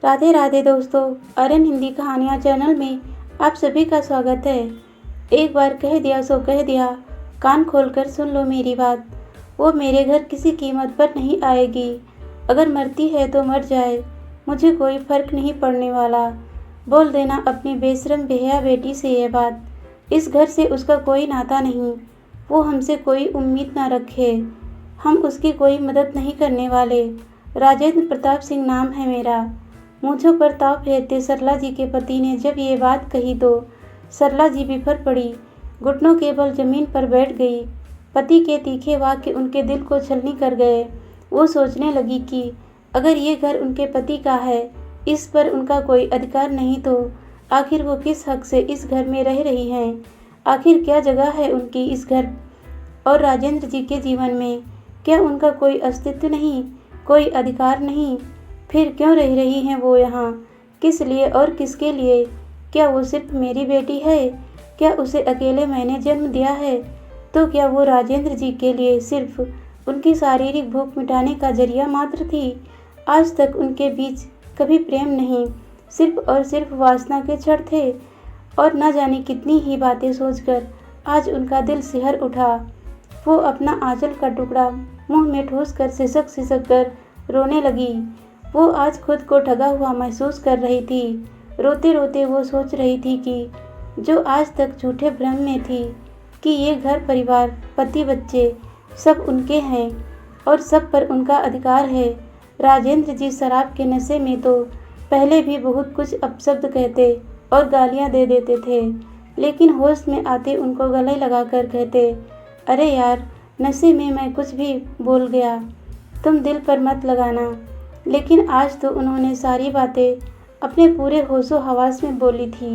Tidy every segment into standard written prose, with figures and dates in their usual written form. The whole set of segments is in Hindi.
राधे राधे दोस्तों, आर्यन हिंदी कहानियाँ चैनल में आप सभी का स्वागत है। एक बार कह दिया सो कह दिया, कान खोलकर सुन लो मेरी बात। वो मेरे घर किसी कीमत पर नहीं आएगी। अगर मरती है तो मर जाए, मुझे कोई फर्क नहीं पड़ने वाला। बोल देना अपनी बेशरम बेहया बेटी से ये बात। इस घर से उसका कोई नाता नहीं, वो हमसे कोई उम्मीद ना रखे। हम उसकी कोई मदद नहीं करने वाले। राजेंद्र प्रताप सिंह नाम है मेरा। मूंछों पर ताव फेरते सरला जी के पति ने जब ये बात कही तो सरला जी बिफर पड़ी, घुटनों के बल जमीन पर बैठ गई। पति के तीखे वाक्य उनके दिल को छलनी कर गए। वो सोचने लगी कि अगर ये घर उनके पति का है, इस पर उनका कोई अधिकार नहीं, तो आखिर वो किस हक से इस घर में रह रही हैं? आखिर क्या जगह है उनकी इस घर और राजेंद्र जी के जीवन में? क्या उनका कोई अस्तित्व नहीं, कोई अधिकार नहीं? फिर क्यों रह रही हैं वो यहाँ? किस लिए और किसके लिए? क्या वो सिर्फ मेरी बेटी है? क्या उसे अकेले मैंने जन्म दिया है? तो क्या वो राजेंद्र जी के लिए सिर्फ उनकी शारीरिक भूख मिटाने का जरिया मात्र थी? आज तक उनके बीच कभी प्रेम नहीं, सिर्फ और सिर्फ वासना के क्षण थे। और न जाने कितनी ही बातें सोचकर आज उनका दिल सिहर उठा। वो अपना आंचल का टुकड़ा मुंह में ठूस कर सिसक सिसक कर रोने लगी। वो आज खुद को ठगा हुआ महसूस कर रही थी। रोते रोते वो सोच रही थी कि जो आज तक झूठे भ्रम में थी कि ये घर परिवार पति बच्चे सब उनके हैं और सब पर उनका अधिकार है। राजेंद्र जी शराब के नशे में तो पहले भी बहुत कुछ अपशब्द कहते और गालियां दे देते थे, लेकिन होश में आते उनको गले लगाकर कहते, अरे यार, नशे में मैं कुछ भी बोल गया, तुम दिल पर मत लगाना। लेकिन आज तो उन्होंने सारी बातें अपने पूरे होशो हवास में बोली थी।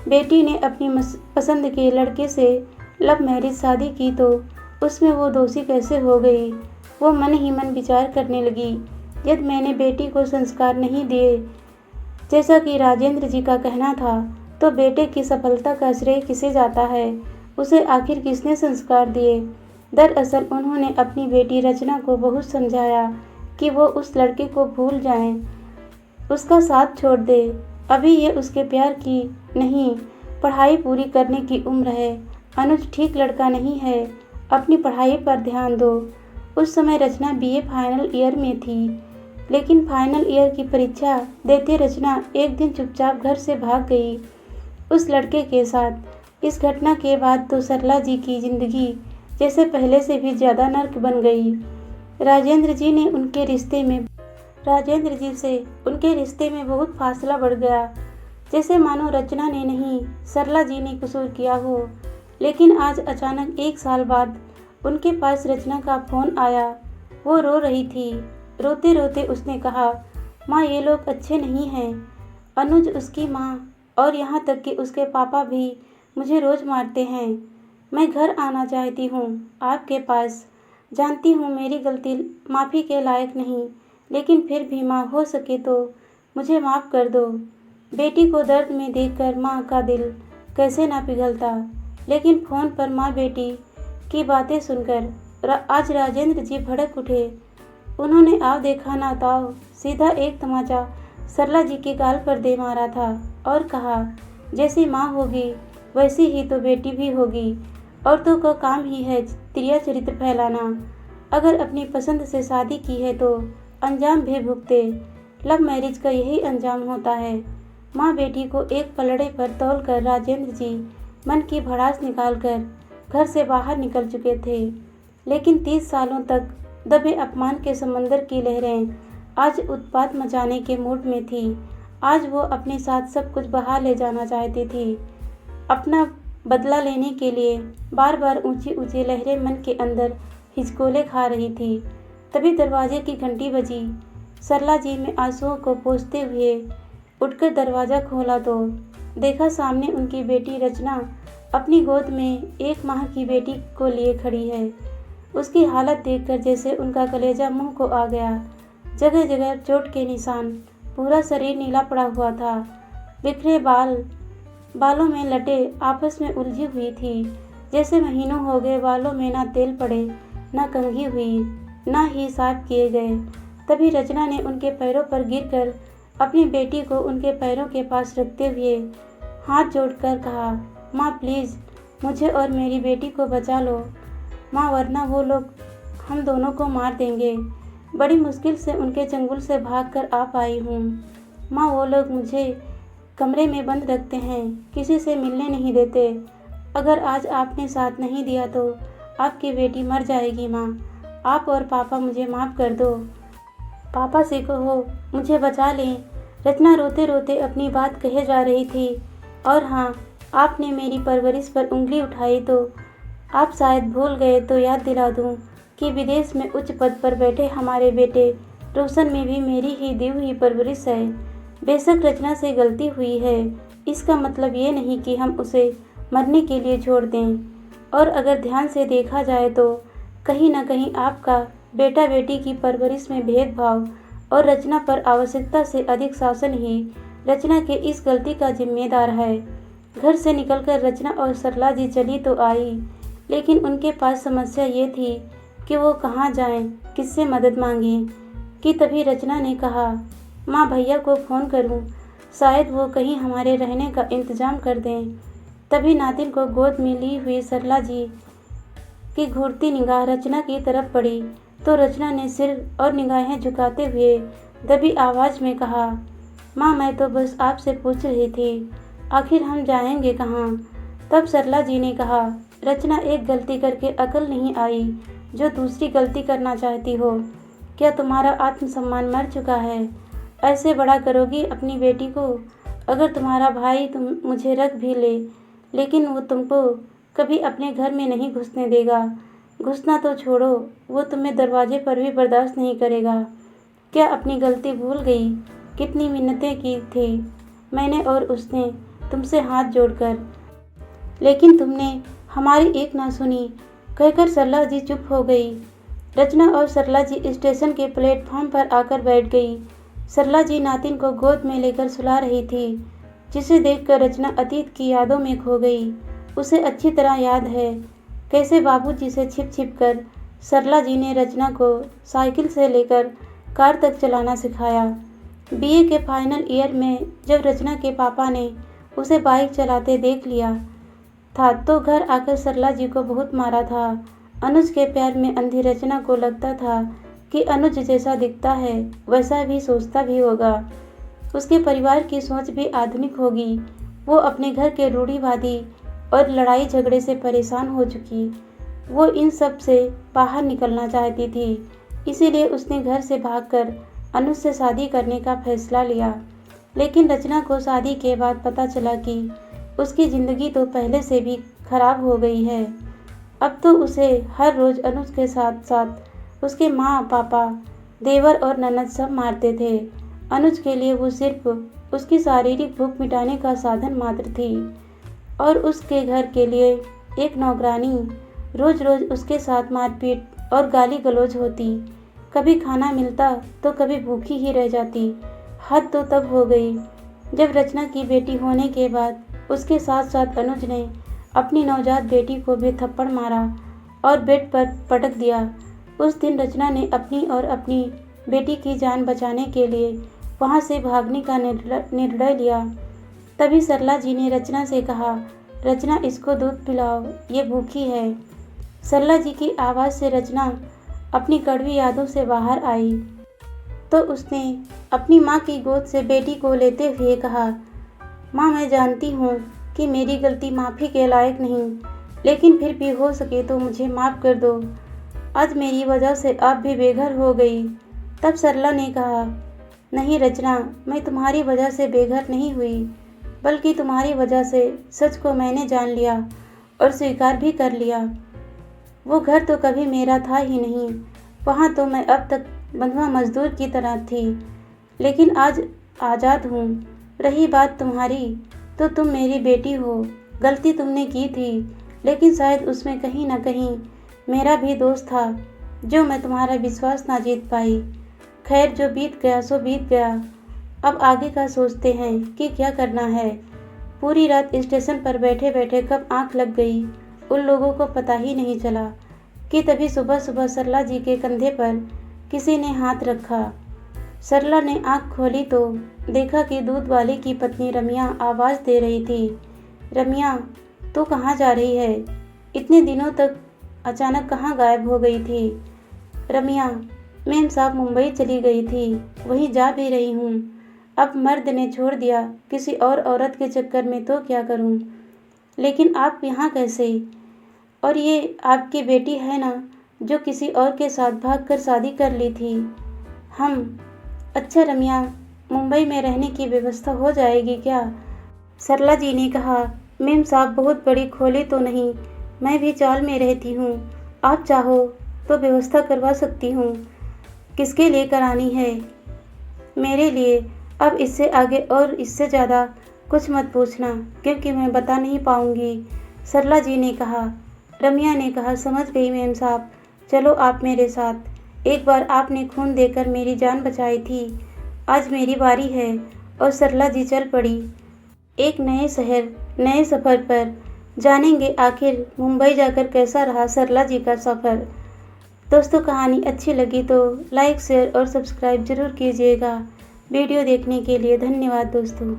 बेटी ने अपनी पसंद के लड़के से लव मैरिज शादी की तो उसमें वो दोषी कैसे हो गई? वो मन ही मन विचार करने लगी, यदि मैंने बेटी को संस्कार नहीं दिए जैसा कि राजेंद्र जी का कहना था, तो बेटे की सफलता का श्रेय किसे जाता है? उसे आखिर किसने संस्कार दिए? दरअसल उन्होंने अपनी बेटी रचना को बहुत समझाया कि वो उस लड़के को भूल जाए, उसका साथ छोड़ दे। अभी ये उसके प्यार की नहीं, पढ़ाई पूरी करने की उम्र है। अनुज ठीक लड़का नहीं है, अपनी पढ़ाई पर ध्यान दो। उस समय रचना बीए फाइनल ईयर में थी, लेकिन फाइनल ईयर की परीक्षा देते रचना एक दिन चुपचाप घर से भाग गई उस लड़के के साथ। इस घटना के बाद तो सरला जी की जिंदगी जैसे पहले से भी ज़्यादा नर्क बन गई। राजेंद्र जी से उनके रिश्ते में बहुत फासला बढ़ गया, जैसे मानो रचना ने नहीं, सरला जी ने कसूर किया हो। लेकिन आज अचानक 1 साल बाद उनके पास रचना का फ़ोन आया। वो रो रही थी। रोते रोते उसने कहा, माँ, ये लोग अच्छे नहीं हैं। अनुज, उसकी माँ और यहाँ तक कि उसके पापा भी मुझे रोज़ मारते हैं। मैं घर आना चाहती हूँ आपके पास। जानती हूँ मेरी गलती माफ़ी के लायक नहीं, लेकिन फिर भी माँ, हो सके तो मुझे माफ़ कर दो। बेटी को दर्द में देखकर माँ का दिल कैसे ना पिघलता। लेकिन फ़ोन पर माँ बेटी की बातें सुनकर आज राजेंद्र जी भड़क उठे। उन्होंने आव देखा ना ताव सीधा एक तमाचा सरला जी के गाल पर दे मारा था और कहा, जैसी माँ होगी वैसी ही तो बेटी भी होगी। औरतों का काम ही है तिरिया चरित्र फैलाना। अगर अपनी पसंद से शादी की है तो अंजाम भी भुगते। लव मैरिज का यही अंजाम होता है। माँ बेटी को एक पलड़े पर तौलकर राजेंद्र जी मन की भड़ास निकालकर घर से बाहर निकल चुके थे। लेकिन 30 सालों तक दबे अपमान के समंदर की लहरें आज उत्पात मचाने के मूड में थी। आज वो अपने साथ सब कुछ बहा ले जाना चाहती थी। अपना बदला लेने के लिए बार बार ऊंची ऊंची लहरें मन के अंदर हिचकोले खा रही थी। तभी दरवाजे की घंटी बजी। सरला जी में आंसुओं को पोंछते हुए उठकर दरवाज़ा खोला तो देखा सामने उनकी बेटी रचना अपनी गोद में 1 माह की बेटी को लिए खड़ी है। उसकी हालत देखकर जैसे उनका कलेजा मुंह को आ गया। जगह जगह चोट के निशान, पूरा शरीर नीला पड़ा हुआ था। बिखरे बालों में लटें आपस में उलझी हुई थी, जैसे महीनों हो गए बालों में ना तेल पड़े, ना कंघी हुई, ना ही साफ किए गए। तभी रचना ने उनके पैरों पर गिरकर अपनी बेटी को उनके पैरों के पास रखते हुए हाथ जोड़कर कहा, माँ प्लीज़ मुझे और मेरी बेटी को बचा लो माँ, वरना वो लोग हम दोनों को मार देंगे। बड़ी मुश्किल से उनके चंगुल से भागकर आ पाई हूँ माँ, वो लोग मुझे कमरे में बंद रखते हैं, किसी से मिलने नहीं देते। अगर आज आपने साथ नहीं दिया तो आपकी बेटी मर जाएगी माँ, आप और पापा मुझे माफ़ कर दो। पापा से कहो मुझे बचा लें। रचना रोते रोते अपनी बात कहे जा रही थी। और हाँ, आपने मेरी परवरिश पर उंगली उठाई तो आप शायद भूल गए तो याद दिला दूँ कि विदेश में उच्च पद पर बैठे हमारे बेटे रोशन में भी मेरी ही दी हुई परवरिश है। बेशक रचना से गलती हुई है, इसका मतलब ये नहीं कि हम उसे मरने के लिए छोड़ दें। और अगर ध्यान से देखा जाए तो कहीं ना कहीं आपका बेटा बेटी की परवरिश में भेदभाव और रचना पर आवश्यकता से अधिक शासन ही रचना के इस गलती का जिम्मेदार है। घर से निकलकर रचना और सरला जी चली तो आई, लेकिन उनके पास समस्या ये थी कि वो कहाँ जाएं, किससे मदद मांगें। कि तभी रचना ने कहा, माँ भैया को फ़ोन करूँ, शायद वो कहीं हमारे रहने का इंतज़ाम कर दें। तभी नातिन को गोद में ली हुई सरला जी की घूरती निगाह रचना की तरफ पड़ी तो रचना ने सिर और निगाहें झुकाते हुए दबी आवाज़ में कहा, माँ मैं तो बस आपसे पूछ रही थी, आखिर हम जाएंगे कहाँ। तब सरला जी ने कहा, रचना एक गलती करके अकल नहीं आई जो दूसरी गलती करना चाहती हो। क्या तुम्हारा आत्मसम्मान मर चुका है? ऐसे बड़ा करोगी अपनी बेटी को? अगर तुम्हारा भाई मुझे रख भी ले, लेकिन वो तुमको कभी अपने घर में नहीं घुसने देगा। घुसना तो छोड़ो, वो तुम्हें दरवाजे पर भी बर्दाश्त नहीं करेगा। क्या अपनी गलती भूल गई? कितनी मिन्नतें की थी मैंने और उसने तुमसे हाथ जोड़कर, लेकिन तुमने हमारी एक ना सुनी। कहकर सरला जी चुप हो गई। रचना और सरला जी स्टेशन के प्लेटफॉर्म पर आकर बैठ गई। सरला जी नातिन को गोद में लेकर सुला रही थी, जिसे देखकर रचना अतीत की यादों में खो गई। उसे अच्छी तरह याद है कैसे बाबूजी से छिप छिप कर सरला जी ने रचना को साइकिल से लेकर कार तक चलाना सिखाया। बीए के फाइनल ईयर में जब रचना के पापा ने उसे बाइक चलाते देख लिया था तो घर आकर सरला जी को बहुत मारा था। अनुज के प्यार में अंधी रचना को लगता था कि अनुज जैसा दिखता है वैसा भी सोचता भी होगा। उसके परिवार की सोच भी आधुनिक होगी। वो अपने घर के रूढ़िवादी और लड़ाई झगड़े से परेशान हो चुकी। वो इन सब से बाहर निकलना चाहती थी, इसीलिए उसने घर से भागकर अनुज से शादी करने का फैसला लिया। लेकिन रचना को शादी के बाद पता चला कि उसकी ज़िंदगी तो पहले से भी खराब हो गई है। अब तो उसे हर रोज़ अनुज के साथ साथ उसके माँ पापा, देवर और ननद सब मारते थे। अनुज के लिए वो सिर्फ उसकी शारीरिक भूख मिटाने का साधन मात्र थी और उसके घर के लिए एक नौकरानी। रोज़ रोज़ उसके साथ मारपीट और गाली गलौज होती। कभी खाना मिलता तो कभी भूखी ही रह जाती। हद तो तब हो गई जब रचना की बेटी होने के बाद उसके साथ साथ अनुज ने अपनी नवजात बेटी को भी थप्पड़ मारा और बेड पर पटक दिया। उस दिन रचना ने अपनी और अपनी बेटी की जान बचाने के लिए वहां से भागने का निर्णय लिया। तभी सरला जी ने रचना से कहा, रचना इसको दूध पिलाओ, ये भूखी है। सरला जी की आवाज़ से रचना अपनी कड़वी यादों से बाहर आई तो उसने अपनी माँ की गोद से बेटी को लेते हुए कहा, माँ मैं जानती हूँ कि मेरी गलती माफ़ी के लायक नहीं, लेकिन फिर भी हो सके तो मुझे माफ़ कर दो। आज मेरी वजह से आप भी बेघर हो गई। तब सरला ने कहा, नहीं रचना, मैं तुम्हारी वजह से बेघर नहीं हुई, बल्कि तुम्हारी वजह से सच को मैंने जान लिया और स्वीकार भी कर लिया। वो घर तो कभी मेरा था ही नहीं, वहाँ तो मैं अब तक बंधुआ मजदूर की तरह थी, लेकिन आज आज़ाद हूँ। रही बात तुम्हारी, तो तुम मेरी बेटी हो। गलती तुमने की थी, लेकिन शायद उसमें कहीं ना कहीं मेरा भी दोष था, जो मैं तुम्हारा विश्वास ना जीत पाई। खैर, जो बीत गया सो बीत गया। अब आगे का सोचते हैं कि क्या करना है। पूरी रात स्टेशन पर बैठे बैठे कब आंख लग गई उन लोगों को पता ही नहीं चला कि तभी सुबह सुबह सरला जी के कंधे पर किसी ने हाथ रखा। सरला ने आँख खोली तो देखा कि दूध वाले की पत्नी रमिया आवाज़ दे रही थी। रमिया, तू कहाँ जा रही है? इतने दिनों तक अचानक कहाँ गायब हो गई थी? रमिया, मेम साहब मुंबई चली गई थी, वहीं जा भी रही हूँ। अब मर्द ने छोड़ दिया, किसी और औरत के चक्कर में तो क्या करूँ? लेकिन आप यहाँ कैसे? और ये आपकी बेटी है ना, जो किसी और के साथ भागकर शादी कर ली थी? अच्छा रमिया, मुंबई में रहने की व्यवस्था हो जाएगी क्या? सरला जी ने कहा, मेम साहब बहुत बड़ी खोली तो नहीं, मैं भी चाल में रहती हूँ। आप चाहो तो व्यवस्था करवा सकती हूँ। किसके लिए करानी है? मेरे लिए। अब इससे आगे और इससे ज़्यादा कुछ मत पूछना, क्योंकि मैं बता नहीं पाऊँगी, सरला जी ने कहा। रमिया ने कहा, समझ गई मेम साहब, चलो आप मेरे साथ। एक बार आपने खून देकर मेरी जान बचाई थी, आज मेरी बारी है। और सरला जी चल पड़ी। एक नए शहर, नए सफ़र पर। जानेंगे आखिर मुंबई जाकर कैसा रहा सरला जी का सफ़र। दोस्तों, कहानी अच्छी लगी तो लाइक, शेयर और सब्सक्राइब ज़रूर कीजिएगा। वीडियो देखने के लिए धन्यवाद दोस्तों।